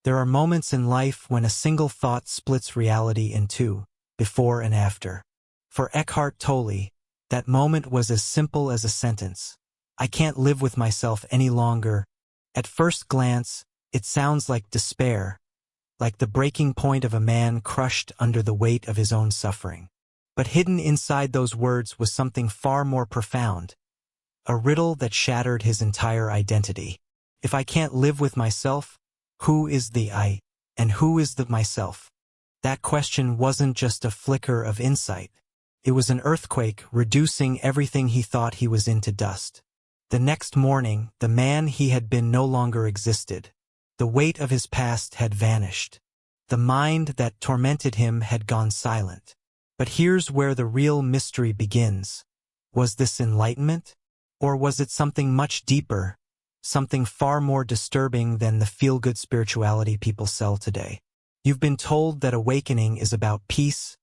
There are moments in life when a single thought splits reality in two, before and after. For Eckhart Tolle, that moment was as simple as a sentence. I can't live with myself any longer. At first glance, it sounds like despair, like the breaking point of a man crushed under the weight of his own suffering. But hidden inside those words was something far more profound, a riddle that shattered his entire identity. If I can't live with myself, who is the I, and who is the myself? That question wasn't just a flicker of insight. It was an earthquake reducing everything he thought he was into dust. The next morning, the man he had been no longer existed. The weight of his past had vanished. The mind that tormented him had gone silent. But here's where the real mystery begins. Was this enlightenment? Or was it something much deeper, something far more disturbing than the feel-good spirituality people sell today? You've been told that awakening is about peace,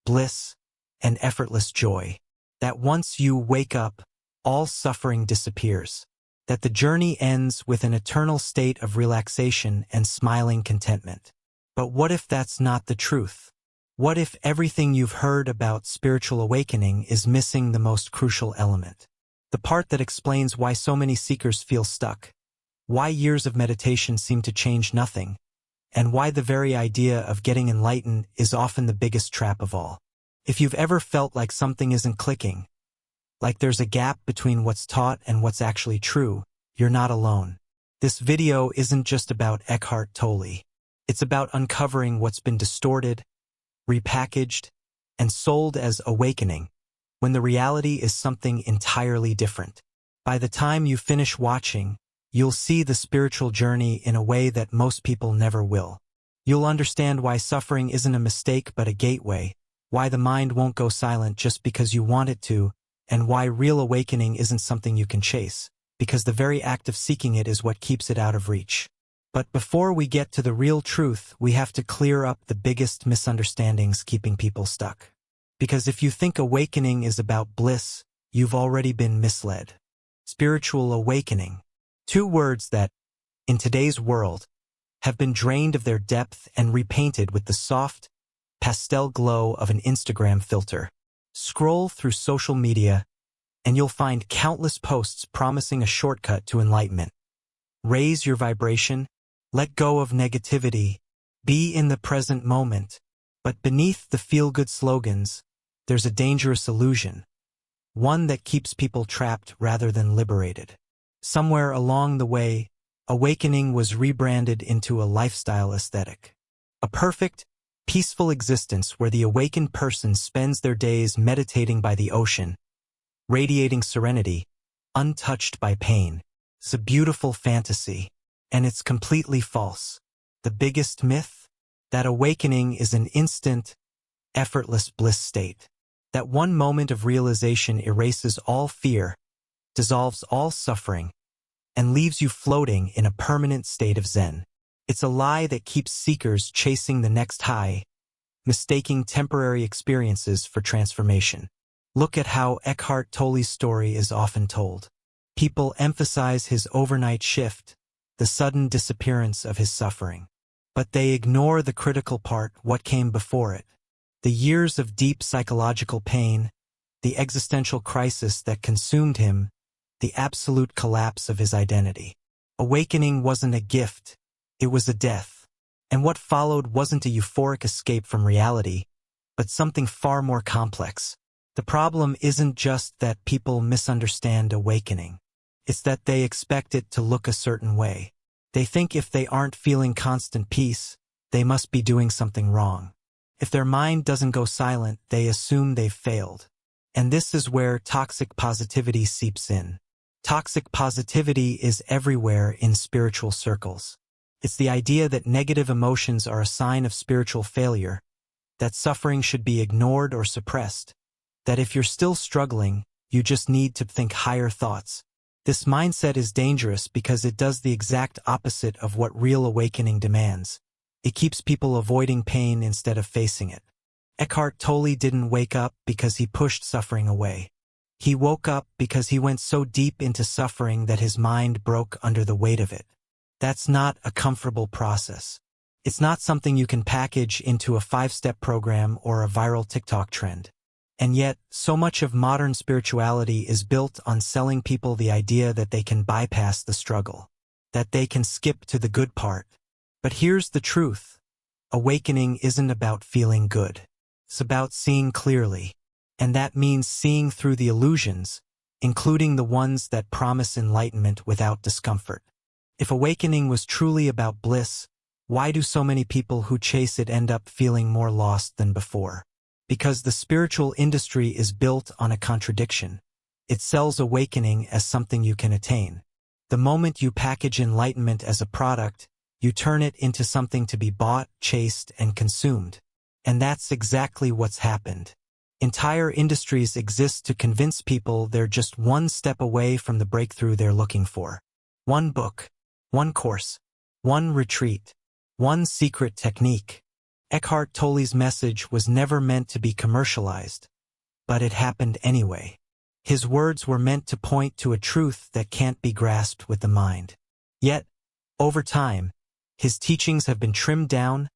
bliss, and effortless joy. That once you wake up, all suffering disappears. That the journey ends with an eternal state of relaxation and smiling contentment. But what if that's not the truth? What if everything you've heard about spiritual awakening is missing the most crucial element? The part that explains why so many seekers feel stuck, why years of meditation seem to change nothing, and why the very idea of getting enlightened is often the biggest trap of all. If you've ever felt like something isn't clicking, like there's a gap between what's taught and what's actually true, you're not alone. This video isn't just about Eckhart Tolle. It's about uncovering what's been distorted, repackaged, and sold as awakening, when the reality is something entirely different. By the time you finish watching, you'll see the spiritual journey in a way that most people never will. You'll understand why suffering isn't a mistake but a gateway, why the mind won't go silent just because you want it to, and why real awakening isn't something you can chase, because the very act of seeking it is what keeps it out of reach. But before we get to the real truth, we have to clear up the biggest misunderstandings keeping people stuck. Because if you think awakening is about bliss, you've already been misled. Spiritual awakening. Two words that, in today's world, have been drained of their depth and repainted with the soft, pastel glow of an Instagram filter. Scroll through social media, and you'll find countless posts promising a shortcut to enlightenment. Raise your vibration, let go of negativity, be in the present moment. But beneath the feel-good slogans, there's a dangerous illusion, one that keeps people trapped rather than liberated. Somewhere along the way, awakening was rebranded into a lifestyle aesthetic. A perfect, peaceful existence where the awakened person spends their days meditating by the ocean, radiating serenity, untouched by pain. It's a beautiful fantasy, and it's completely false. The biggest myth? That awakening is an instant, effortless bliss state. That one moment of realization erases all fear, dissolves all suffering, and leaves you floating in a permanent state of Zen. It's a lie that keeps seekers chasing the next high, mistaking temporary experiences for transformation. Look at how Eckhart Tolle's story is often told. People emphasize his overnight shift, the sudden disappearance of his suffering. But they ignore the critical part, what came before it. The years of deep psychological pain, the existential crisis that consumed him, the absolute collapse of his identity. Awakening wasn't a gift, it was a death. And what followed wasn't a euphoric escape from reality, but something far more complex. The problem isn't just that people misunderstand awakening. It's that they expect it to look a certain way. They think if they aren't feeling constant peace, they must be doing something wrong. If their mind doesn't go silent, they assume they've failed. And this is where toxic positivity seeps in. Toxic positivity is everywhere in spiritual circles. It's the idea that negative emotions are a sign of spiritual failure, that suffering should be ignored or suppressed, that if you're still struggling, you just need to think higher thoughts. This mindset is dangerous because it does the exact opposite of what real awakening demands. It keeps people avoiding pain instead of facing it. Eckhart Tolle didn't wake up because he pushed suffering away. He woke up because he went so deep into suffering that his mind broke under the weight of it. That's not a comfortable process. It's not something you can package into a 5-step program or a viral TikTok trend. And yet, so much of modern spirituality is built on selling people the idea that they can bypass the struggle, that they can skip to the good part. But here's the truth. Awakening isn't about feeling good. It's about seeing clearly. And that means seeing through the illusions, including the ones that promise enlightenment without discomfort. If awakening was truly about bliss, why do so many people who chase it end up feeling more lost than before? Because the spiritual industry is built on a contradiction. It sells awakening as something you can attain. The moment you package enlightenment as a product, you turn it into something to be bought, chased, and consumed. And that's exactly what's happened. Entire industries exist to convince people they're just one step away from the breakthrough they're looking for. One book, one course, one retreat, one secret technique. Eckhart Tolle's message was never meant to be commercialized, but it happened anyway. His words were meant to point to a truth that can't be grasped with the mind. Yet, over time, his teachings have been trimmed down,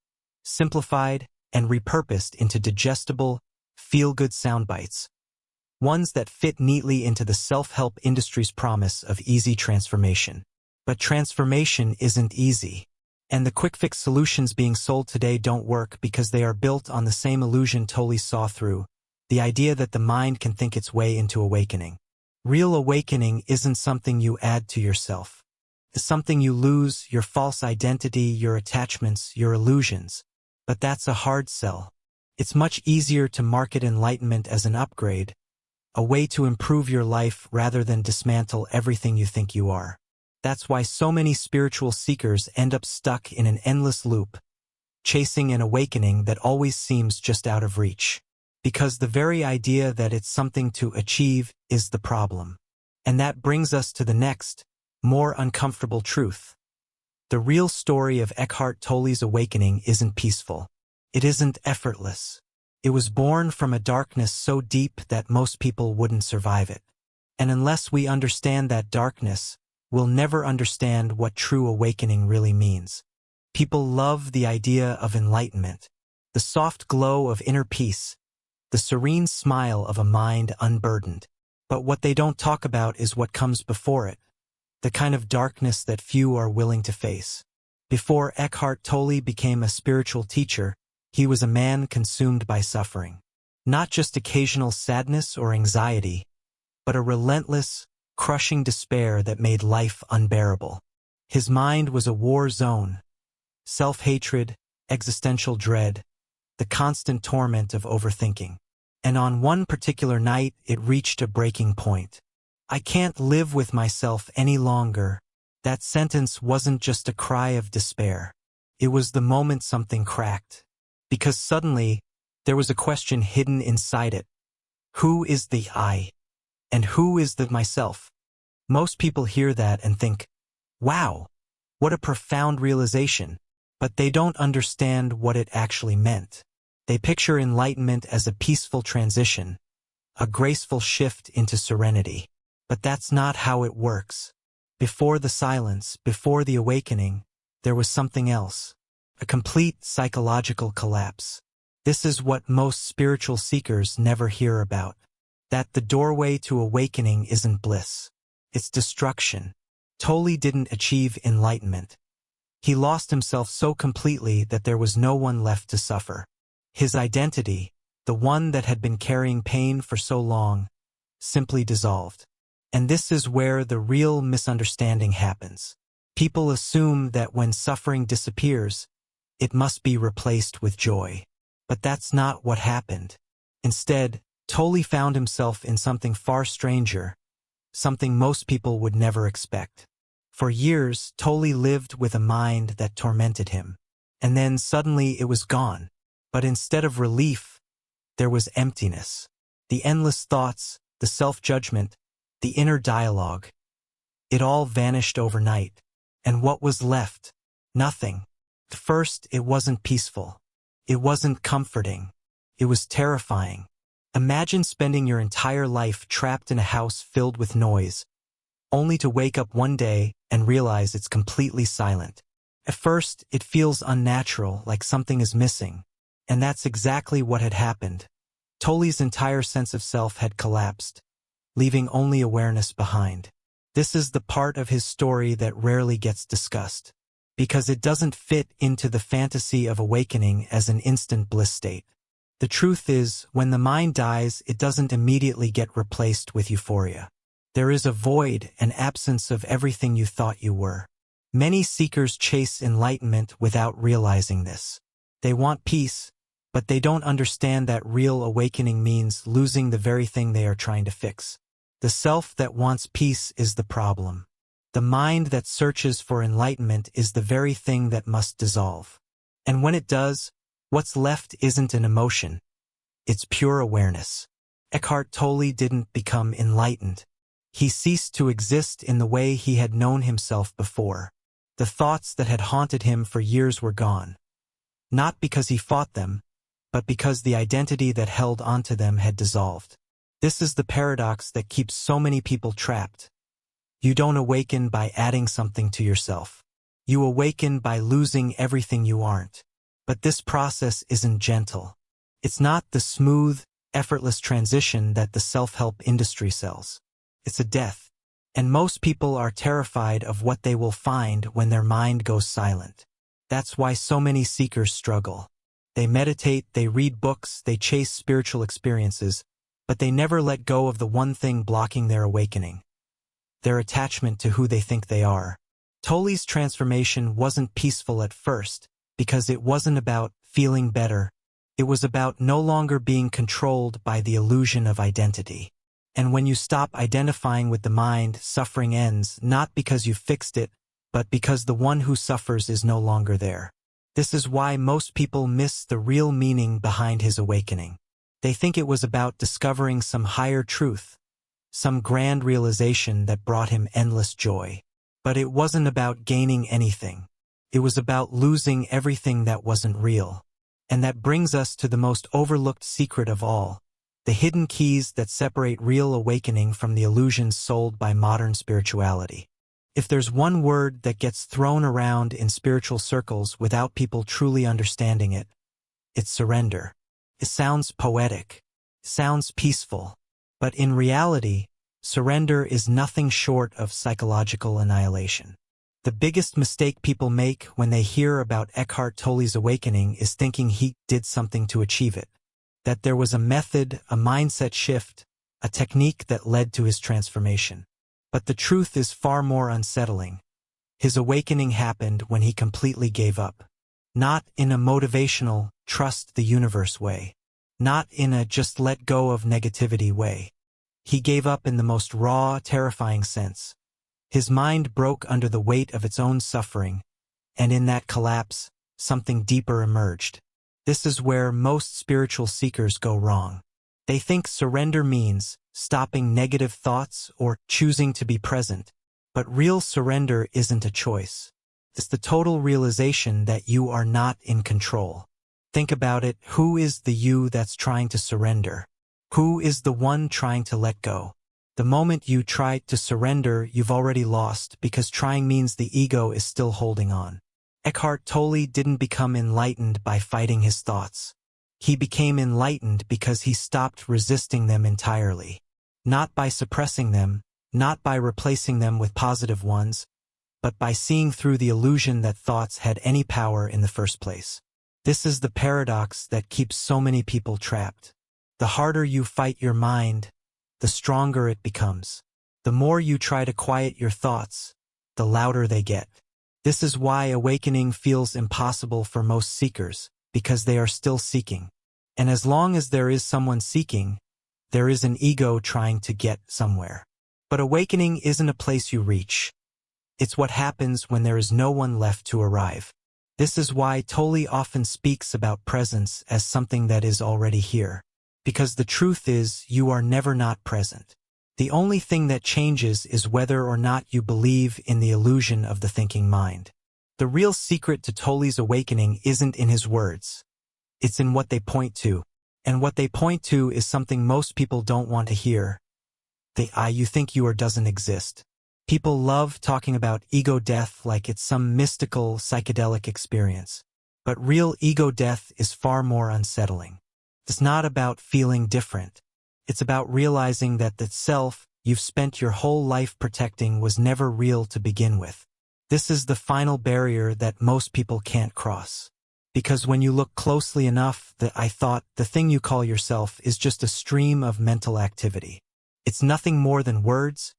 simplified, and repurposed into digestible, feel-good soundbites. Ones that fit neatly into the self-help industry's promise of easy transformation. But transformation isn't easy. And the quick-fix solutions being sold today don't work because they are built on the same illusion Tolle saw through, the idea that the mind can think its way into awakening. Real awakening isn't something you add to yourself. It's something you lose, your false identity, your attachments, your illusions. But that's a hard sell. It's much easier to market enlightenment as an upgrade, a way to improve your life rather than dismantle everything you think you are. That's why so many spiritual seekers end up stuck in an endless loop, chasing an awakening that always seems just out of reach. Because the very idea that it's something to achieve is the problem. And that brings us to the next, more uncomfortable truth. The real story of Eckhart Tolle's awakening isn't peaceful. It isn't effortless. It was born from a darkness so deep that most people wouldn't survive it. And unless we understand that darkness, we'll never understand what true awakening really means. People love the idea of enlightenment, the soft glow of inner peace, the serene smile of a mind unburdened. But what they don't talk about is what comes before it, the kind of darkness that few are willing to face. Before Eckhart Tolle became a spiritual teacher, he was a man consumed by suffering. Not just occasional sadness or anxiety, but a relentless, crushing despair that made life unbearable. His mind was a war zone. Self-hatred, existential dread, the constant torment of overthinking. And on one particular night, it reached a breaking point. I can't live with myself any longer. That sentence wasn't just a cry of despair. It was the moment something cracked. Because suddenly, there was a question hidden inside it. Who is the I? And who is the myself? Most people hear that and think, wow, what a profound realization. But they don't understand what it actually meant. They picture enlightenment as a peaceful transition, a graceful shift into serenity. But that's not how it works. Before the silence, before the awakening, there was something else. A complete psychological collapse. This is what most spiritual seekers never hear about. That the doorway to awakening isn't bliss. It's destruction. Tolle didn't achieve enlightenment. He lost himself so completely that there was no one left to suffer. His identity, the one that had been carrying pain for so long, simply dissolved. And this is where the real misunderstanding happens. People assume that when suffering disappears, it must be replaced with joy. But that's not what happened. Instead, Tolle found himself in something far stranger, something most people would never expect. For years, Tolle lived with a mind that tormented him. And then suddenly it was gone. But instead of relief, there was emptiness. The endless thoughts, the self-judgment, the inner dialogue. It all vanished overnight. And what was left? Nothing. At first, it wasn't peaceful. It wasn't comforting. It was terrifying. Imagine spending your entire life trapped in a house filled with noise, only to wake up one day and realize it's completely silent. At first, it feels unnatural, like something is missing. And that's exactly what had happened. Tolle's entire sense of self had collapsed, leaving only awareness behind. This is the part of his story that rarely gets discussed, because it doesn't fit into the fantasy of awakening as an instant bliss state. The truth is, when the mind dies, it doesn't immediately get replaced with euphoria. There is a void, an absence of everything you thought you were. Many seekers chase enlightenment without realizing this. They want peace, but they don't understand that real awakening means losing the very thing they are trying to fix. The self that wants peace is the problem. The mind that searches for enlightenment is the very thing that must dissolve. And when it does, what's left isn't an emotion. It's pure awareness. Eckhart Tolle didn't become enlightened. He ceased to exist in the way he had known himself before. The thoughts that had haunted him for years were gone. Not because he fought them, but because the identity that held onto them had dissolved. This is the paradox that keeps so many people trapped. You don't awaken by adding something to yourself. You awaken by losing everything you aren't. But this process isn't gentle. It's not the smooth, effortless transition that the self-help industry sells. It's a death. And most people are terrified of what they will find when their mind goes silent. That's why so many seekers struggle. They meditate, they read books, they chase spiritual experiences, but they never let go of the one thing blocking their awakening: their attachment to who they think they are. Tolle's transformation wasn't peaceful at first, because it wasn't about feeling better. It was about no longer being controlled by the illusion of identity. And when you stop identifying with the mind, suffering ends, not because you fixed it, but because the one who suffers is no longer there. This is why most people miss the real meaning behind his awakening. They think it was about discovering some higher truth, some grand realization that brought him endless joy. But it wasn't about gaining anything. It was about losing everything that wasn't real. And that brings us to the most overlooked secret of all, the hidden keys that separate real awakening from the illusions sold by modern spirituality. If there's one word that gets thrown around in spiritual circles without people truly understanding it, it's surrender. It sounds poetic, sounds peaceful, but in reality, surrender is nothing short of psychological annihilation. The biggest mistake people make when they hear about Eckhart Tolle's awakening is thinking he did something to achieve it, that there was a method, a mindset shift, a technique that led to his transformation. But the truth is far more unsettling. His awakening happened when he completely gave up. Not in a motivational, trust the universe way. Not in a just let go of negativity way. He gave up in the most raw, terrifying sense. His mind broke under the weight of its own suffering, and in that collapse, something deeper emerged. This is where most spiritual seekers go wrong. They think surrender means stopping negative thoughts or choosing to be present. But real surrender isn't a choice. It's the total realization that you are not in control. Think about it. Who is the you that's trying to surrender? Who is the one trying to let go? The moment you try to surrender, you've already lost, because trying means the ego is still holding on. Eckhart Tolle didn't become enlightened by fighting his thoughts. He became enlightened because he stopped resisting them entirely. Not by suppressing them, not by replacing them with positive ones, but by seeing through the illusion that thoughts had any power in the first place. This is the paradox that keeps so many people trapped. The harder you fight your mind, the stronger it becomes. The more you try to quiet your thoughts, the louder they get. This is why awakening feels impossible for most seekers, because they are still seeking. And as long as there is someone seeking, there is an ego trying to get somewhere. But awakening isn't a place you reach. It's what happens when there is no one left to arrive. This is why Tolle often speaks about presence as something that is already here. Because the truth is, you are never not present. The only thing that changes is whether or not you believe in the illusion of the thinking mind. The real secret to Tolle's awakening isn't in his words. It's in what they point to. And what they point to is something most people don't want to hear. The I you think you are doesn't exist. People love talking about ego death like it's some mystical, psychedelic experience. But real ego death is far more unsettling. It's not about feeling different. It's about realizing that the self you've spent your whole life protecting was never real to begin with. This is the final barrier that most people can't cross. Because when you look closely enough, the thing you call yourself is just a stream of mental activity. It's nothing more than words,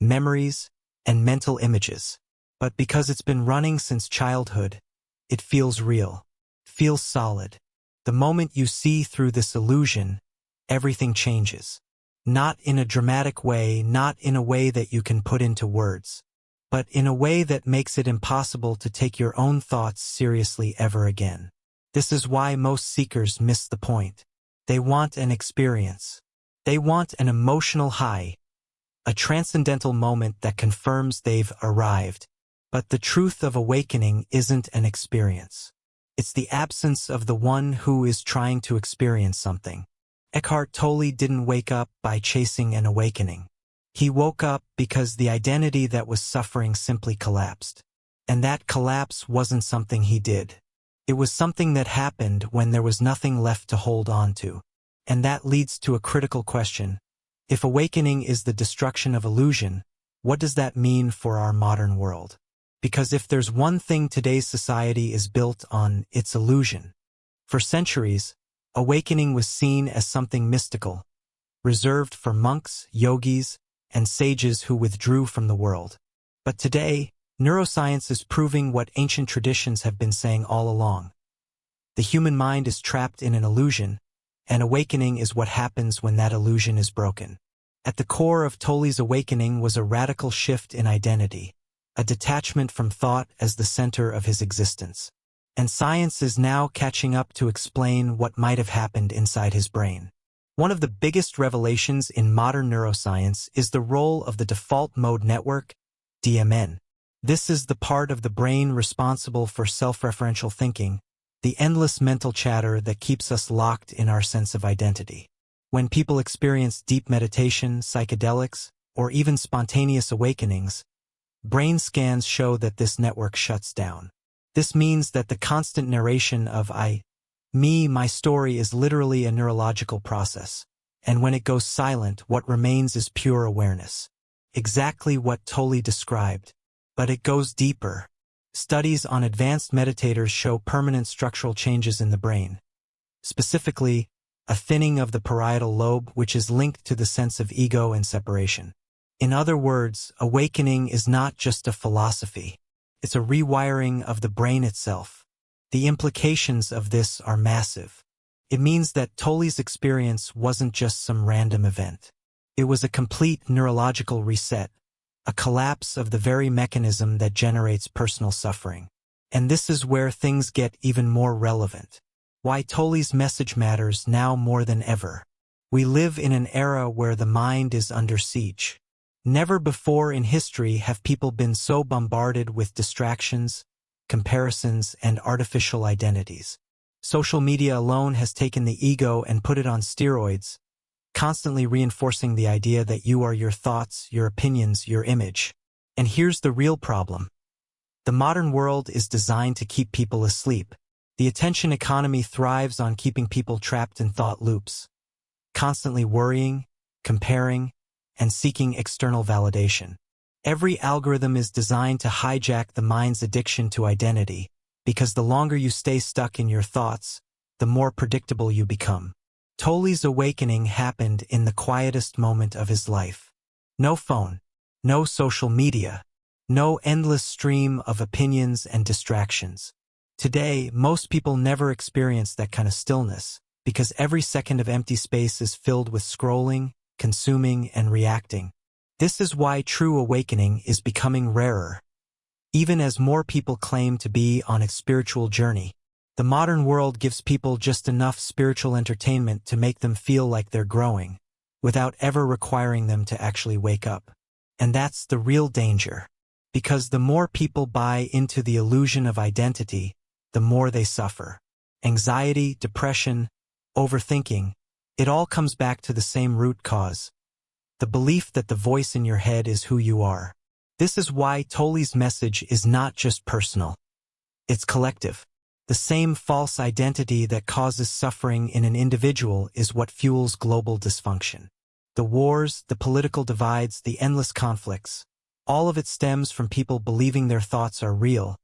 memories, and mental images. But because it's been running since childhood, it feels real, feels solid. The moment you see through this illusion, everything changes. Not in a dramatic way, not in a way that you can put into words, but in a way that makes it impossible to take your own thoughts seriously ever again. This is why most seekers miss the point. They want an experience. They want an emotional high, a transcendental moment that confirms they've arrived. But the truth of awakening isn't an experience. It's the absence of the one who is trying to experience something. Eckhart Tolle didn't wake up by chasing an awakening. He woke up because the identity that was suffering simply collapsed. And that collapse wasn't something he did. It was something that happened when there was nothing left to hold on to. And that leads to a critical question. If awakening is the destruction of illusion, what does that mean for our modern world? Because if there's one thing today's society is built on, it's illusion. For centuries, awakening was seen as something mystical, reserved for monks, yogis, and sages who withdrew from the world. But today, neuroscience is proving what ancient traditions have been saying all along. The human mind is trapped in an illusion, and awakening is what happens when that illusion is broken. At the core of Tolle's awakening was a radical shift in identity, a detachment from thought as the center of his existence. And science is now catching up to explain what might have happened inside his brain. One of the biggest revelations in modern neuroscience is the role of the default mode network, DMN. This is the part of the brain responsible for self-referential thinking, the endless mental chatter that keeps us locked in our sense of identity. When people experience deep meditation, psychedelics, or even spontaneous awakenings, brain scans show that this network shuts down. This means that the constant narration of I, me, my story is literally a neurological process. And when it goes silent, what remains is pure awareness. Exactly what Tolle described. But it goes deeper. Studies on advanced meditators show permanent structural changes in the brain. Specifically, a thinning of the parietal lobe, which is linked to the sense of ego and separation. In other words, awakening is not just a philosophy. It's a rewiring of the brain itself. The implications of this are massive. It means that Tolle's experience wasn't just some random event. It was a complete neurological reset, a collapse of the very mechanism that generates personal suffering. And this is where things get even more relevant. Why Tolle's message matters now more than ever. We live in an era where the mind is under siege. Never before in history have people been so bombarded with distractions, comparisons, and artificial identities. Social media alone has taken the ego and put it on steroids, constantly reinforcing the idea that you are your thoughts, your opinions, your image. And here's the real problem. The modern world is designed to keep people asleep. The attention economy thrives on keeping people trapped in thought loops, constantly worrying, comparing, and seeking external validation. Every algorithm is designed to hijack the mind's addiction to identity, because the longer you stay stuck in your thoughts, the more predictable you become. Tolle's awakening happened in the quietest moment of his life. No phone, no social media, no endless stream of opinions and distractions. Today, most people never experience that kind of stillness, because every second of empty space is filled with scrolling, consuming, and reacting. This is why true awakening is becoming rarer. Even as more people claim to be on a spiritual journey, the modern world gives people just enough spiritual entertainment to make them feel like they're growing, without ever requiring them to actually wake up. And that's the real danger. Because the more people buy into the illusion of identity, the more they suffer. Anxiety, depression, overthinking, it all comes back to the same root cause. The belief that the voice in your head is who you are. This is why Tolle's message is not just personal. It's collective. The same false identity that causes suffering in an individual is what fuels global dysfunction. The wars, the political divides, the endless conflicts, all of it stems from people believing their thoughts are real,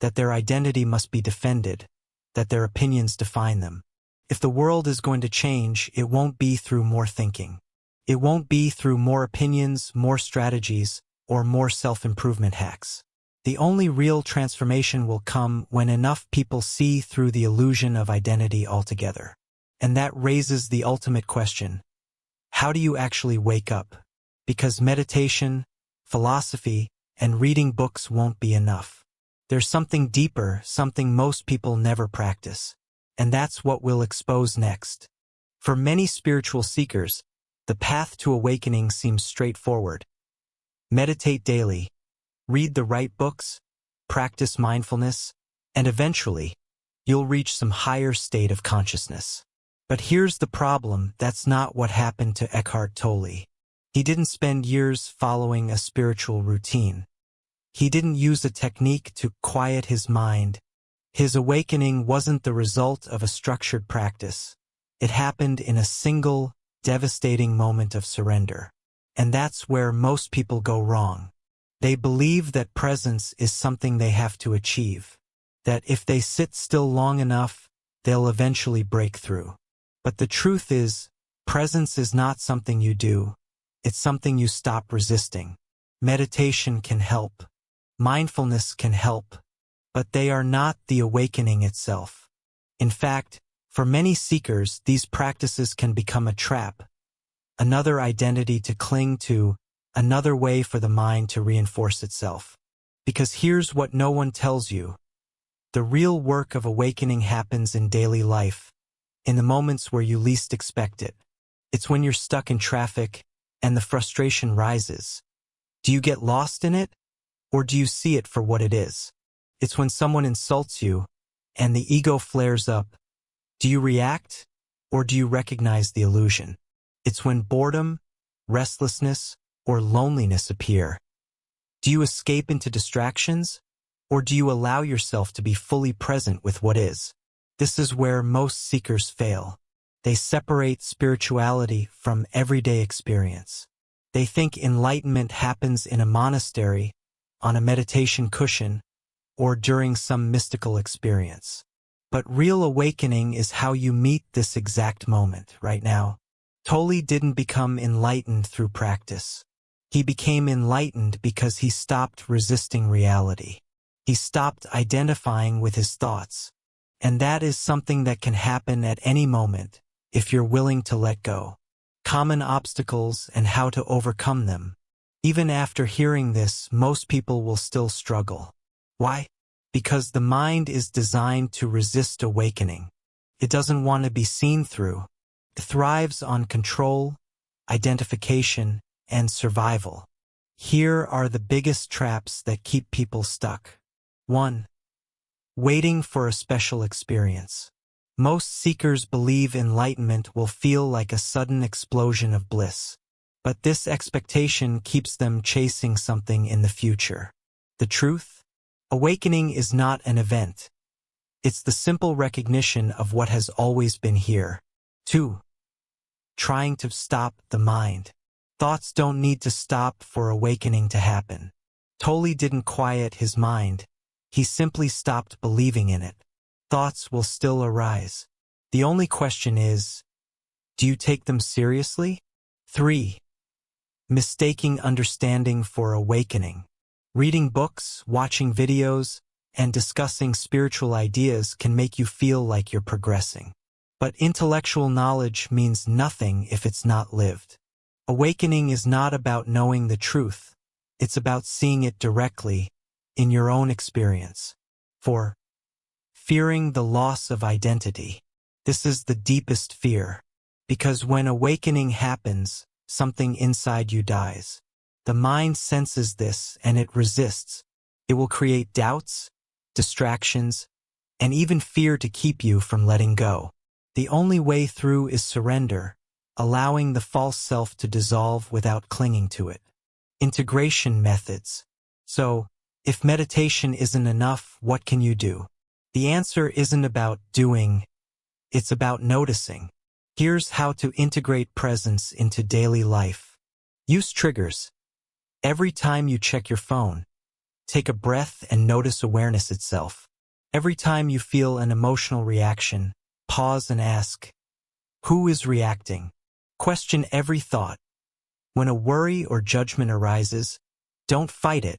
that their identity must be defended, that their opinions define them. If the world is going to change, it won't be through more thinking. It won't be through more opinions, more strategies, or more self-improvement hacks. The only real transformation will come when enough people see through the illusion of identity altogether. And that raises the ultimate question: how do you actually wake up? Because meditation, philosophy, and reading books won't be enough. There's something deeper, something most people never practice. And that's what we'll expose next. For many spiritual seekers, the path to awakening seems straightforward. Meditate daily, read the right books, practice mindfulness, and eventually, you'll reach some higher state of consciousness. But here's the problem: that's not what happened to Eckhart Tolle. He didn't spend years following a spiritual routine. He didn't use a technique to quiet his mind. His awakening wasn't the result of a structured practice. It happened in a single, devastating moment of surrender. And that's where most people go wrong. They believe that presence is something they have to achieve, that if they sit still long enough, they'll eventually break through. But the truth is, presence is not something you do. It's something you stop resisting. Meditation can help. Mindfulness can help. But they are not the awakening itself. In fact, for many seekers, these practices can become a trap, another identity to cling to, another way for the mind to reinforce itself. Because here's what no one tells you: the real work of awakening happens in daily life, in the moments where you least expect it. It's when you're stuck in traffic and the frustration rises. Do you get lost in it, or do you see it for what it is? It's when someone insults you and the ego flares up. Do you react, or do you recognize the illusion? It's when boredom, restlessness, or loneliness appear. Do you escape into distractions, or do you allow yourself to be fully present with what is? This is where most seekers fail. They separate spirituality from everyday experience. They think enlightenment happens in a monastery, on a meditation cushion, or during some mystical experience. But real awakening is how you meet this exact moment, right now. Tolle didn't become enlightened through practice. He became enlightened because he stopped resisting reality. He stopped identifying with his thoughts. And that is something that can happen at any moment, if you're willing to let go. Common obstacles and how to overcome them. Even after hearing this, most people will still struggle. Why? Because the mind is designed to resist awakening. It doesn't want to be seen through. It thrives on control, identification, and survival. Here are the biggest traps that keep people stuck. 1. Waiting for a special experience. Most seekers believe enlightenment will feel like a sudden explosion of bliss. But this expectation keeps them chasing something in the future. The truth? Awakening is not an event. It's the simple recognition of what has always been here. 2. Trying to stop the mind. Thoughts don't need to stop for awakening to happen. Tolle didn't quiet his mind. He simply stopped believing in it. Thoughts will still arise. The only question is, do you take them seriously? 3. Mistaking understanding for awakening. Reading books, watching videos, and discussing spiritual ideas can make you feel like you're progressing. But intellectual knowledge means nothing if it's not lived. Awakening is not about knowing the truth. It's about seeing it directly, in your own experience. 4. Fearing the loss of identity. This is the deepest fear. Because when awakening happens, something inside you dies. The mind senses this and it resists. It will create doubts, distractions, and even fear to keep you from letting go. The only way through is surrender, allowing the false self to dissolve without clinging to it. Integration methods. So, if meditation isn't enough, what can you do? The answer isn't about doing, it's about noticing. Here's how to integrate presence into daily life. Use triggers. Every time you check your phone, take a breath and notice awareness itself. Every time you feel an emotional reaction, pause and ask, who is reacting? Question every thought. When a worry or judgment arises, don't fight it,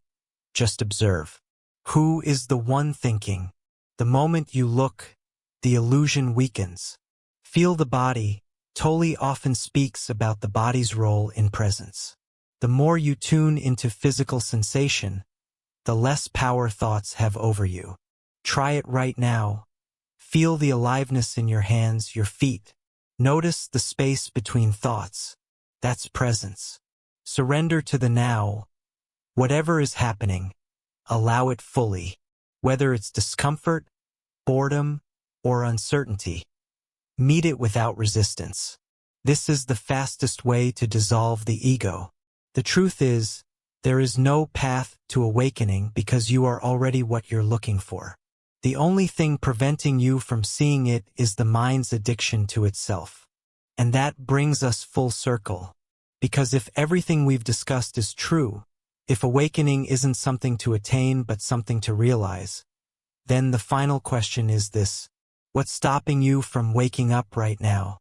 just observe. Who is the one thinking? The moment you look, the illusion weakens. Feel the body. Tolle often speaks about the body's role in presence. The more you tune into physical sensation, the less power thoughts have over you. Try it right now. Feel the aliveness in your hands, your feet. Notice the space between thoughts. That's presence. Surrender to the now. Whatever is happening, allow it fully. Whether it's discomfort, boredom, or uncertainty, meet it without resistance. This is the fastest way to dissolve the ego. The truth is, there is no path to awakening because you are already what you're looking for. The only thing preventing you from seeing it is the mind's addiction to itself. And that brings us full circle. Because if everything we've discussed is true, if awakening isn't something to attain but something to realize, then the final question is this: what's stopping you from waking up right now?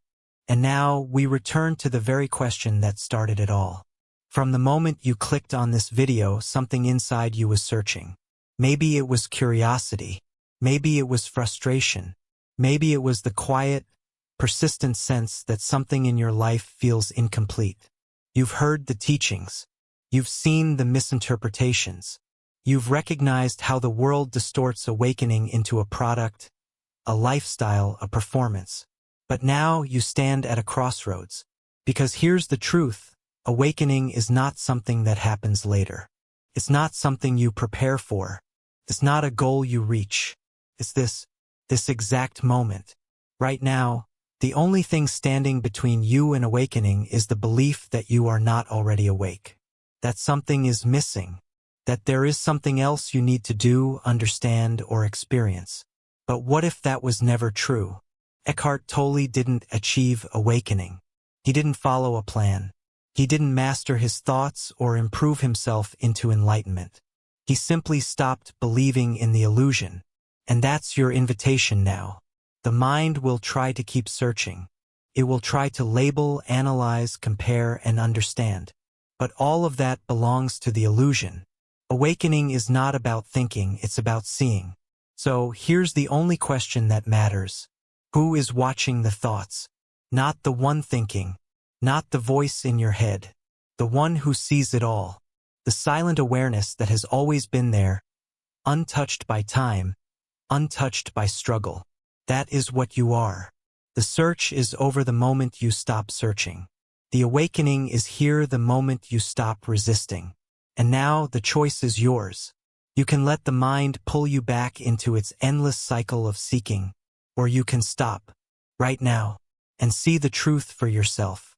And now we return to the very question that started it all. From the moment you clicked on this video, something inside you was searching. Maybe it was curiosity. Maybe it was frustration. Maybe it was the quiet, persistent sense that something in your life feels incomplete. You've heard the teachings. You've seen the misinterpretations. You've recognized how the world distorts awakening into a product, a lifestyle, a performance. But now you stand at a crossroads. Because here's the truth: awakening is not something that happens later. It's not something you prepare for. It's not a goal you reach. It's this exact moment. Right now, the only thing standing between you and awakening is the belief that you are not already awake. That something is missing. That there is something else you need to do, understand, or experience. But what if that was never true? Eckhart Tolle didn't achieve awakening. He didn't follow a plan. He didn't master his thoughts or improve himself into enlightenment. He simply stopped believing in the illusion. And that's your invitation now. The mind will try to keep searching. It will try to label, analyze, compare, and understand. But all of that belongs to the illusion. Awakening is not about thinking, it's about seeing. So here's the only question that matters. Who is watching the thoughts? Not the one thinking. Not the voice in your head. The one who sees it all. The silent awareness that has always been there, untouched by time, untouched by struggle. That is what you are. The search is over the moment you stop searching. The awakening is here the moment you stop resisting. And now the choice is yours. You can let the mind pull you back into its endless cycle of seeking, or you can stop, right now, and see the truth for yourself.